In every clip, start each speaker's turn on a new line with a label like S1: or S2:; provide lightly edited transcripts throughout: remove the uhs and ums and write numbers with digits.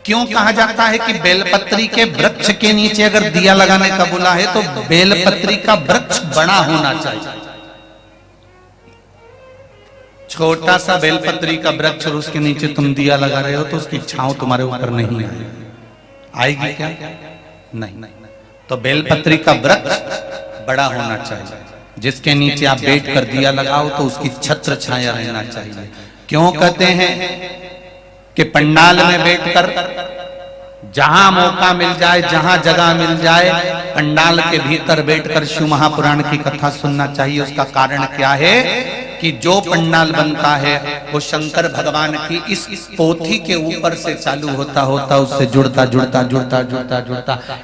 S1: क्यों कहा जाता है कि बेलपत्री के वृक्ष के नीचे अगर दिया लगाने का बोला है तो बेलपत्री का वृक्ष बड़ा होना चाहिए। छोटा सा बेलपत्री का वृक्ष और उसके नीचे तुम दिया लगा रहे हो तो उसकी छांव तुम्हारे ऊपर नहीं आएगी क्या? नहीं। तो बेलपत्री का वृक्ष बड़ा होना चाहिए, जिसके नीचे आप बैठ कर दिया लगाओ तो उसकी छत्र छाया रहना चाहिए। क्यों कहते हैं कि पंडाल में बैठकर जहां मौका मिल जाए, जहां जगह मिल जाए, पंडाल के भीतर बैठकर शिव महापुराण की कथा सुनना चाहिए। उसका कारण क्या है कि जो पंडाल बनता है वो शंकर भगवान की इस पोथी के ऊपर से चालू होता उससे जुड़ता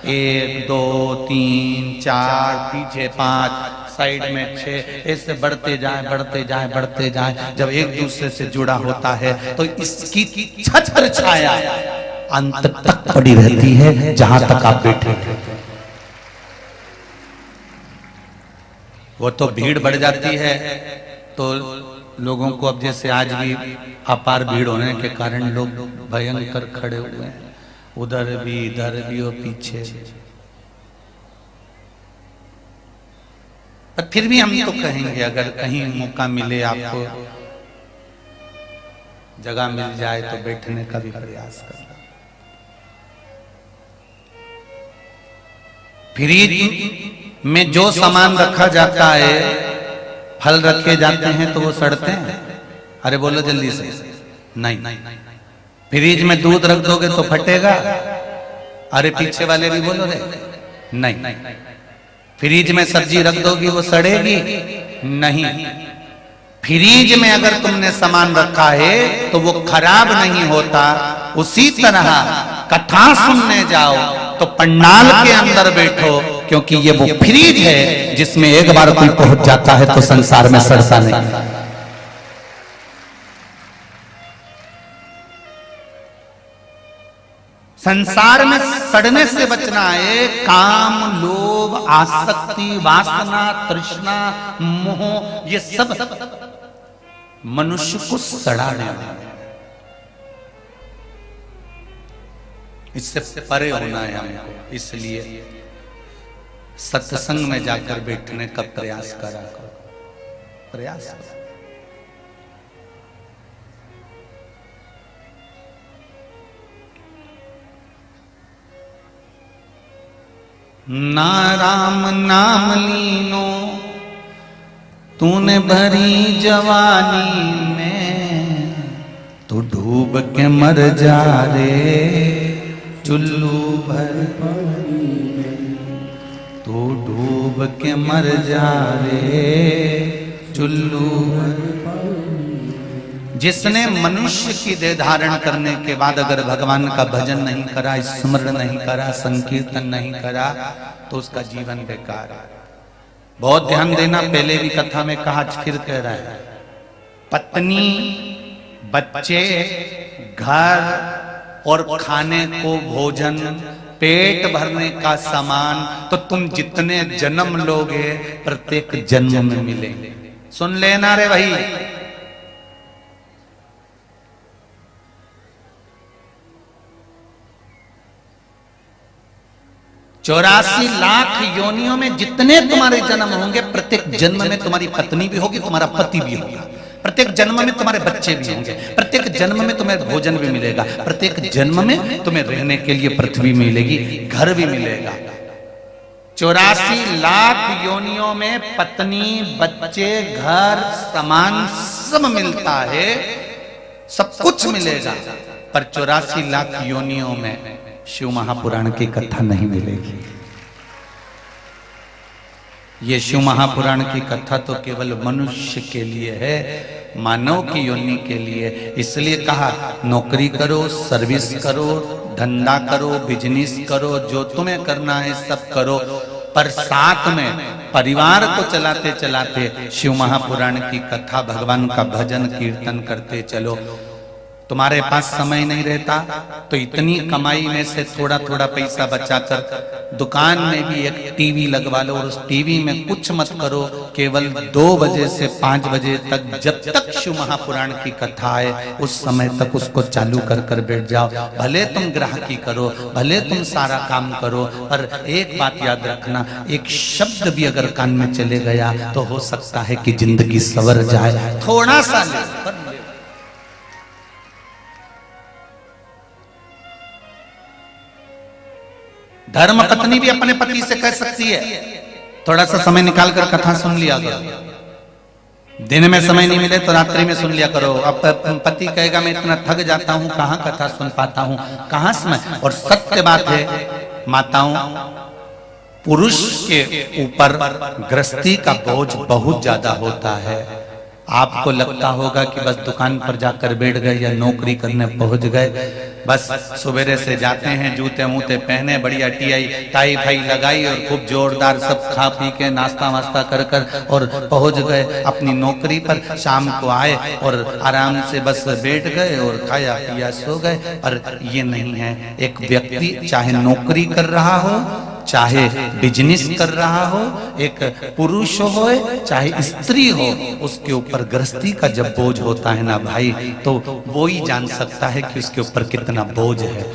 S1: 1 2 3 4 पीछे 5 साइड में 6 ऐसे बढ़ते जाए। जब एक दूसरे से जुड़ा होता है तो इसकी छत्र छाया अंत तक पड़ी रहती है, जहां तक आप बैठे रहते हैं। वो तो भीड़ बढ़ जाती है तो लोगों को, अब जैसे आज भी अपार भीड़ होने के कारण लोग भयंकर खड़े हुए हैं, उधर भी इधर भी और पीछे भी। पर फिर भी हम तो कहेंगे अगर कहीं मौका मिले, आपको जगह मिल जाए तो बैठने का भी प्रयास करना। फ्रिज में जो सामान रखा जाता है, फल रखे जाते हैं तो वो सड़ते हैं। अरे बोलो जल्दी से, नहीं। फ्रिज में दूध रख दोगे तो फटेगा। अरे पीछे वाले भी बोलो रे, नहीं। फ्रिज में सब्जी रख दोगी वो सड़ेगी? नहीं। फ्रिज में अगर तुमने सामान रखा है तो वो खराब नहीं होता। उसी तरह कथा सुनने जाओ तो पंडाल के अंदर बैठो, क्योंकि ये वो फ्रिज है जिसमें एक बार कोई पहुंच जाता है तो संसार में सड़ता नहीं। संसार में सड़ने से बचना है। काम, लोभ, आसक्ति, वासना, तृष्णा, मोह, ये सब मनुष्य को सड़ाने वाला है। इससे परे होना है हमको। इसलिए सत्संग में जाकर बैठने का प्रयास करा करो, प्रयास करो। ना राम नाम लीनो तूने भरी जवानी में, तू डूब के मर जा रे चुल्लू भर पानी में, तू डूब के मर जा रे चुल्लू भर पानी में। जिसने मनुष्य की देह धारण करने के बाद अगर भगवान का भजन नहीं करा, स्मरण नहीं करा, संकीर्तन नहीं करा, तो उसका जीवन बेकार है। बहुत ध्यान देना, पहले भी कथा में कहा, फिर कह रहा है, पत्नी, बच्चे, घर और खाने को भोजन, पेट भरने का सामान तो तुम जितने जन्म लोगे प्रत्येक जन्म में मिलेंगे। सुन लेना रे भाई। चौरासी लाख योनियों में जितने तुम्हारे जन्म होंगे, प्रत्येक जन्म में तुम्हारी पत्नी भी होगी, तुम्हारा पति भी होगा, प्रत्येक जन्म में तुम्हारे बच्चे भी होंगे, प्रत्येक जन्म में तुम्हें भोजन भी मिलेगा, प्रत्येक जन्म में तुम्हें रहने के लिए पृथ्वी मिलेगी, घर भी मिलेगा। 84 लाख योनियों में पत्नी, बच्चे, घर, सामान सब मिलता है, सब कुछ मिलेगा। पर 84 लाख योनियों में शिव महापुराण की कथा नहीं मिलेगी। ये शिव महापुराण की कथा तो केवल मनुष्य के लिए है, मानव की योनि के लिए। इसलिए कहा, नौकरी करो, सर्विस करो, धंधा करो, बिजनेस करो, जो तुम्हें करना है सब करो, पर साथ में परिवार को चलाते चलाते शिव महापुराण की कथा, भगवान का भजन कीर्तन करते चलो। तुम्हारे पास समय नहीं रहता तो इतनी कमाई में से थोड़ा थोड़ा पैसा बचाकर दुकान में भी एक टीवी लगवा लो और उस टीवी में कुछ मत करो, केवल 2 बजे से 5 बजे तक जब तक शिव महापुराण की कथा है उस समय तक उसको चालू कर कर बैठ जाओ। भले तुम ग्राहकी करो, भले तुम सारा काम करो, पर एक बात याद रखना, एक शब्द भी अगर कान में चले गया तो हो सकता है कि जिंदगी संवर जाए। थोड़ा सा ले धर्म पत्नी भी अपने पति से कह सकती है, थोड़ा सा समय निकाल कर कथा सुन लिया करो। दिन में समय नहीं मिले तो रात्रि में सुन लिया करो। अब पति कहेगा मैं इतना थक जाता हूं, कहां कथा सुन पाता हूं, कहां समय। और सत्य बात है माताओं, पुरुष के ऊपर गृहस्थी का बोझ बहुत ज्यादा होता है। आपको लगता होगा कि बस दुकान पर जाकर बैठ गए या नौकरी करने पहुंच गए, बस सवेरे से जाते हैं, जूते मूते पहने, बढ़िया टीआई टाई फाई लगाई और खूब जोरदार सब खा पी के नाश्ता वास्ता कर कर और पहुंच गए अपनी नौकरी पर। शाम को आए और आराम से बस बैठ गए और खाया पिया सो गए। पर ये नहीं है। एक व्यक्ति चाहे नौकरी कर रहा हो, चाहे बिजनेस कर रहा हो, एक पुरुष हो चाहे स्त्री हो, उसके ऊपर गृहस्थी का जब बोझ होता है ना भाई, तो वो ही जान सकता है कि उसके ऊपर कितना बोझ है।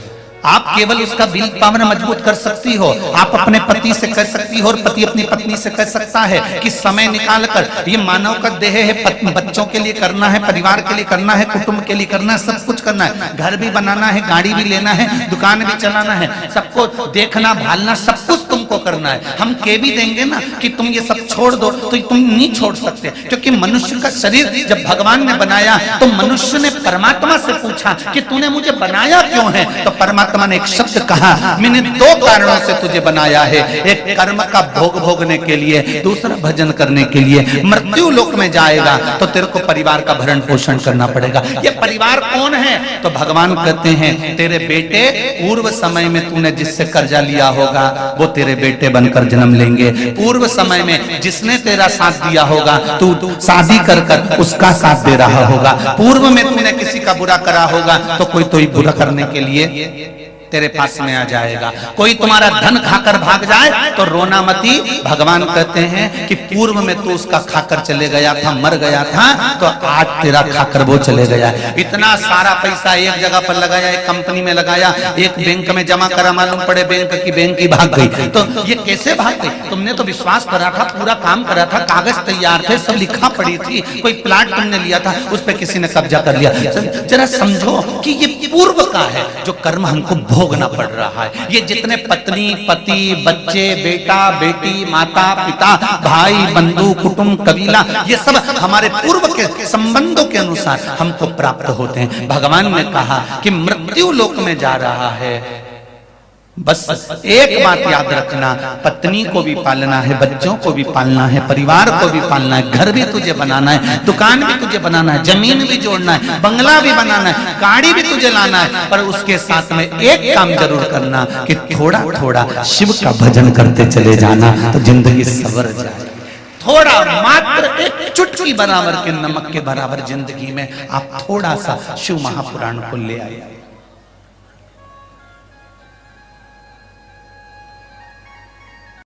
S1: आप केवल उसका दिल पावन मजबूत कर सकती हो। आप अपने पति से कह सकती हो और पति अपनी पत्नी से कह सकता है कि समय निकाल कर, ये मानव का देह है, बच्चों के लिए करना है, परिवार के लिए करना है, कुटुंब के लिए करना है, सब कुछ करना है। घर भी बनाना है, गाड़ी भी लेना है, दुकान भी चलाना है, सबको देखना भालना, सब कुछ तुमको करना है। हम कह भी देंगे ना कि तुम ये सब छोड़ दो तो तुम नहीं छोड़ सकते, क्योंकि मनुष्य का शरीर जब भगवान ने बनाया तो मनुष्य ने परमात्मा से पूछा कि तूने मुझे बनाया क्यों है। तो परमात्मा ने एक शब्द कहा, मैंने 2 कारणों से तुझे बनाया है, एक कर्म का भोग भोगने के लिए, दूसरा भजन करने के लिए। मृत्यु लोक में जाएगा तो तेरे को परिवार का भरण पोषण करना पड़ेगा। ये परिवार कौन है? तो भगवान कहते हैं तेरे बेटे, पूर्व समय में तूने जिससे कर्जा लिया होगा वो तेरे बेटे बनकर जन्म लेंगे। पूर्व समय में जिसने तेरा साथ दिया होगा, तू शादी कर कर उसका साथ दे रहा होगा। पूर्व में तूने किसी का बुरा करा होगा तो कोई तो बुरा करने के लिए तेरे पास में आ जाएगा। कोई तुम्हारा धन खाकर भाग जाए तो रोना मती। भगवान कहते हैं कि पूर्व में तू उसका खाकर चले गया था, मर गया था, तो आज तेरा खाकर वो चले गया। इतना सारा पैसा एक जगह पर लगाया, एक कंपनी में लगाया, एक बैंक में जमा करा, मालूम पड़े बैंक की भाग गई। तो ये कैसे भाग गई? तुमने तो विश्वास करा था, पूरा काम करा था, कागज तैयार थे, सब लिखा पड़ी थी, कोई प्लाट तुमने लिया था, उस पर किसी ने कब्जा कर लिया। जरा समझो कि ये पूर्व का है जो कर्म हमको भोगना पड़ रहा है। ये जितने पत्नी, पति, बच्चे, बेटा, बेटी, माता, पिता, भाई, बंधु, कुटुंब, कबीला, ये सब हमारे पूर्व के संबंधों के अनुसार हमको प्राप्त होते हैं। भगवान ने कहा कि मृत्यु लोक में जा रहा है, बस एक बात याद रखना, पत्नी को भी पालना है, बच्चों को भी पालना है, परिवार को भी पालना है, घर भी तुझे बनाना है, दुकान भी तुझे बनाना है, जमीन भी जोड़ना है, बंगला भी बनाना है, गाड़ी भी तुझे लाना है। पर उसके साथ में एक काम जरूर करना कि थोड़ा थोड़ा शिव का भजन करते चले जाना, तो जिंदगी संवर जाए। थोड़ा मात्र एक चुटकी बराबर के नमक के बराबर जिंदगी में आप थोड़ा सा शिव महापुराण को ले आए।